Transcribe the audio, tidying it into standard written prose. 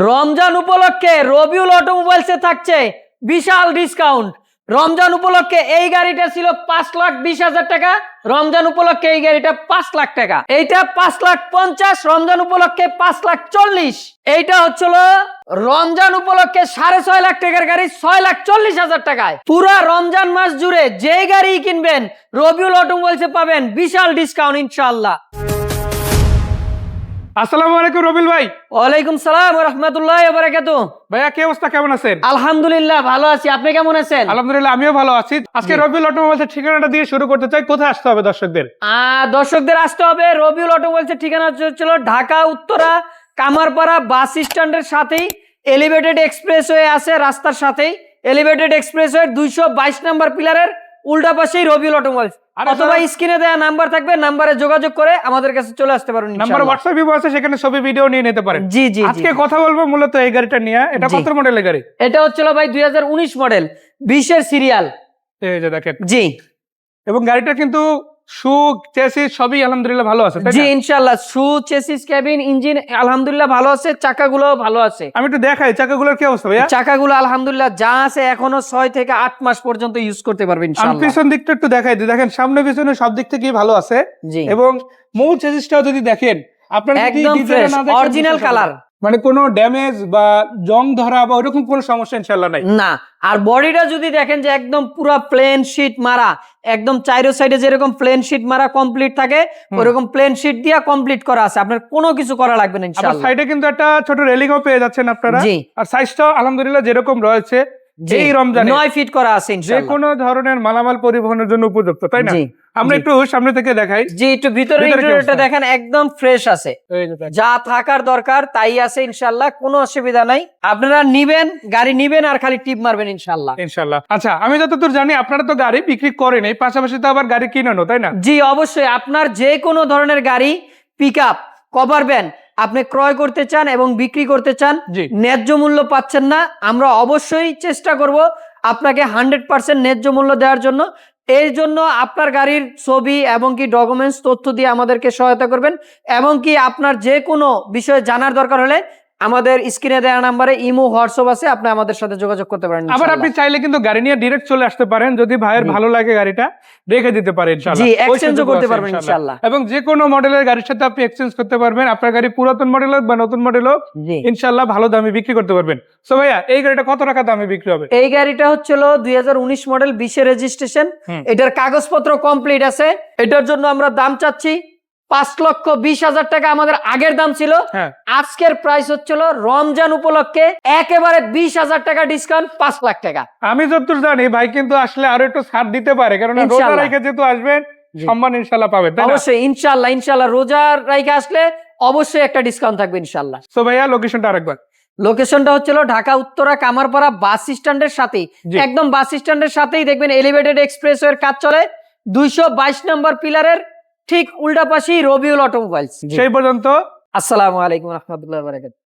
রমজান উপলক্ষে রবিউল অটোমোবাইলসে থাকছে বিশাল ডিসকাউন্ট। রমজান উপলক্ষে এই গাড়িটা ছিল 5,20,000 টাকা, রমজান উপলক্ষে এই গাড়িটা 5 লাখ টাকা। এইটা 5,50,000, রমজান উপলক্ষে 5,40,000। এইটা হচ্ছিল রমজান উপলক্ষে 6.5 লাখ টাকার গাড়ি 6,40,000 টাকায়। পুরা রমজান মাস জুড়ে যে গাড়ি কিনবেন রবিউল অটোমোবাইলসে পাবেন বিশাল ডিসকাউন্ট ইনশাআল্লাহ। আসসালামু আলাইকুম রবিল ভাই। ওয়ালাইকুম সালাম ওয়া রাহমাতুল্লাহি ওয়া বারাকাতুহু। ভাইয়া কি অবস্থা, কেমন আছেন? আলহামদুলিল্লাহ ভালো আছি, আপনি কেমন আছেন? আলহামদুলিল্লাহ আমিও ভালো আছি। আজকে রবিউল অটোমোবাইলসের ঠিকানাটা দিয়ে শুরু করতে চাই, কোথায় আসতে হবে দর্শকদের? দর্শকদের আসতে হবে রবিউল অটোমোবাইলসের ঠিকানা হচ্ছিল ঢাকা উত্তরা কামারপাড়া বাস স্ট্যান্ডের সাথেই এলিভেটেড এক্সপ্রেসওয়ে আছে, রাস্তার সাথেই এলিভেটেড এক্সপ্রেসওয়ে 222 নাম্বার পিলারের উল্টা পাশেই রবিউল অটোমোবাইলস। অথবা স্ক্রিনে দেওয়া নাম্বার থাকবে, নাম্বারে যোগাযোগ করে আমাদের কাছে চলে আসতে পারেন। নাম্বার হোয়াটসঅ্যাপ ইমো আছে, সেখানে ছবি ভিডিও নিয়ে নিতে পারেন। জি জি। আজকে কথা বলবো মূলত এই গাড়িটা নিয়ে। এটা কত মডেলের গাড়ি? এটা হচ্ছিল ভাই 2019 মডেল, 20 এর সিরিয়াল। এই যে দেখেন। জি। এবং গাড়িটা কিন্তু শু চেসিস সবই আলহামদুলিল্লাহ ভালো আছে, তাই না? জি ইনশাআল্লাহ, শু চেসিস ক্যাবিন ইঞ্জিন আলহামদুলিল্লাহ ভালো আছে, চাকাগুলো ভালো আছে। আমি একটু দেখাই চাকাগুলোর কি অবস্থা ভাইয়া। চাকাগুলো আলহামদুলিল্লাহ যা আছে এখনো 6 থেকে 8 মাস পর্যন্ত ইউজ করতে পারবেন আমি ইনশাআল্লাহ। পিছন দিকটা একটু দেখাই দিই, দেখেন সামনে পিছনে সব দিক থেকেই ভালো আছে। জি। এবং মূল চেসিসটাও যদি দেখেন আপনারা একদম ফ্রেশ অরিজিনাল কালার, মানে কোনো ড্যামেজ বা জং ধরা বা ওরকম কোনো সমস্যা ইনশাআল্লাহ নাই না। আর বডিটা যদি দেখেন যে একদম পুরো প্লেন শীট মারা, একদম চাইরো সাইডে যেরকম প্লেন শীট মারা কমপ্লিট থাকে ওরকম প্লেন শীট দিয়া কমপ্লিট করা আছে, আপনার কোনো কিছু করা লাগবে না ইনশাআল্লাহ। সাইডে কিন্তু একটা ছোট রেলিংও পেয়ে যাচ্ছেন আপনারা। জি। আর সাইজটাও আলহামদুলিল্লাহ যেরকম রয়েছে এই রমজানে 9 ফিট করা আছে যে ইনশাআল্লাহ। কোনো ধরনের মালামাল পরিবহনের জন্য উপযুক্ত, তাই না? জি। আমরা একটু সামনে থেকে দেখাই। জি একটু ভিতরে ইন্টেরিয়রটা দেখেন, একদম ফ্রেশ আছে, এই যে দেখেন। যা থাকার দরকার তাই আছে ইনশাআল্লাহ, কোনো অসুবিধা নাই। আপনারা নিবেন, গাড়ি নিবেন আর খালি টিপ মারবেন ইনশাআল্লাহ। ইনশাআল্লাহ। আচ্ছা, আমি যতদূর জানি আপনারা তো গাড়ি বিক্রি করেন, এই পাশাপাশি তো আবার গাড়ি কিনেনও, তাই না? জি অবশ্যই, আপনার যে কোনো ধরনের গাড়ি পিকআপ কভার ভ্যান আপনি ক্রয় করতে চান এবং বিক্রি করতে চান, জি। ন্যায্য মূল্য পাচ্ছেন না, আমরা অবশ্যই চেষ্টা করব আপনাকে 100% ন্যায্য মূল্য দেওয়ার জন্য। এর জন্য আপনার গাড়ির ছবি এবং কি ডকুমেন্টস তথ্য দিয়ে আমাদেরকে সহায়তা করবেন, এবং কি আপনার যে কোনো বিষয়ে জানার দরকার হলে আমাদের স্ক্রিনে দেওয়া নাম্বারে ইমো হোয়াটসঅ্যাপ আছে, আপনি আমাদের সাথে যোগাযোগ করতে পারেন। আবার আপনি চাইলে কিন্তু গাড়ি নিয়ে ডাইরেক্ট চলে আসতে পারেন, যদি ভাইয়ের ভালো লাগে গাড়িটা রেখে দিতে পারেন ইনশাআল্লাহ। জি, এক্সচেঞ্জও করতে পারবেন ইনশাআল্লাহ। এবং যে কোনো মডেলের গাড়ির সাথে আপনি এক্সচেঞ্জ করতে পারবেন, আপনার গাড়ি পুরাতন মডেল হোক বা নতুন মডেল হোক ইনশাআল্লাহ ভালো দামে বিক্রি করতে পারবেন। সো ভাইয়া এই গাড়িটা কত টাকা দামে বিক্রি হবে? এই গাড়িটা হচ্ছিল 2019 মডেল, 20 এর রেজিস্ট্রেশন, এটার কাগজপত্র কমপ্লিট আছে। এটার জন্য আমরা দাম চাচ্ছি 5,20,000 টাকা। আমাদের আগের দাম ছিল, আজকের প্রাইস হচ্ছিল রমজান উপলক্ষে একেবারে 20,000 টাকা ডিসকাউন্ট, 5 লাখ টাকা। আমি যতদূর জানি ভাই কিন্তু আসলে আরো একটু ছাড় দিতে পারে, কারণ রোজা রাইখে যেহেতু আসবেন সম্মান ইনশাআল্লাহ পাবেন, তাই না? অবশ্যই ইনশাআল্লাহ, ইনশাআল্লাহ রোজার রাইখে আসলে অবশ্যই একটা ডিসকাউন্ট থাকবে ইনশাআল্লাহ। সো ভাইয়া লোকেশনটা আরেকবার। লোকেশনটা হচ্ছিল ঢাকা উত্তরা কামারপাড়া বাস স্ট্যান্ডের সাথেই, একদম বাস স্ট্যান্ডের সাথেই দেখবেন এলিভেটেড এক্সপ্রেসওয়ের কাজ চলে, 222 নম্বর পিলারের ঠিক উল্টা পাশেই রবিউল অটোমোবাইলস। সেই পর্যন্ত আসসালামু আলাইকুম ওয়া রাহমাতুল্লাহি ওয়া বারাকাতুহু।